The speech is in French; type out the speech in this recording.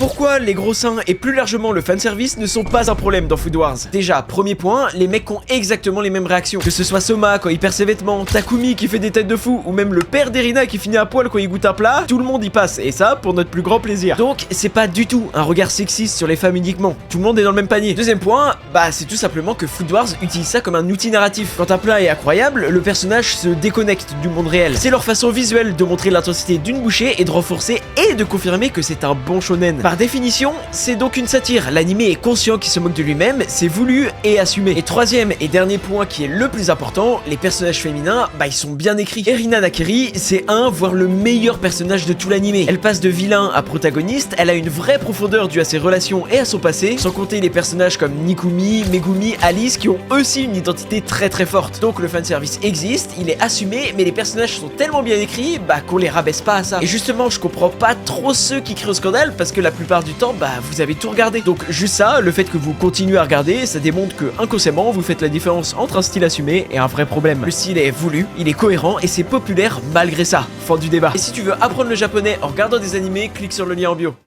Pourquoi les gros seins et plus largement le fanservice ne sont pas un problème dans Food Wars? Déjà, premier point, les mecs ont exactement les mêmes réactions. Que ce soit Soma quand il perd ses vêtements, Takumi qui fait des têtes de fou, ou même le père d'Erina qui finit à poil quand il goûte un plat, tout le monde y passe, et ça pour notre plus grand plaisir. Donc c'est pas du tout un regard sexiste sur les femmes uniquement, tout le monde est dans le même panier. Deuxième point, bah c'est tout simplement que Food Wars utilise ça comme un outil narratif. Quand un plat est incroyable, le personnage se déconnecte du monde réel. C'est leur façon visuelle de montrer l'intensité d'une bouchée et de renforcer et de confirmer que c'est un bon shonen. Par définition, c'est donc une satire, l'animé est conscient qu'il se moque de lui-même, c'est voulu et assumé. Et troisième et dernier point qui est le plus important, les personnages féminins, bah ils sont bien écrits. Erina Nakeri, c'est voire le meilleur personnage de tout l'animé. Elle passe de vilain à protagoniste, elle a une vraie profondeur due à ses relations et à son passé, sans compter les personnages comme Nikumi, Megumi, Alice qui ont aussi une identité très forte. Donc le fanservice existe, il est assumé, mais les personnages sont tellement bien écrits, bah qu'on les rabaisse pas à ça. Et justement, je comprends pas trop ceux qui crient au scandale, parce que la plupart du temps, bah vous avez tout regardé. Donc juste ça, le fait que vous continuez à regarder, ça démontre que inconsciemment vous faites la différence entre un style assumé et un vrai problème. Le style est voulu, il est cohérent et c'est populaire malgré ça. Fin du débat. Et si tu veux apprendre le japonais en regardant des animés, clique sur le lien en bio.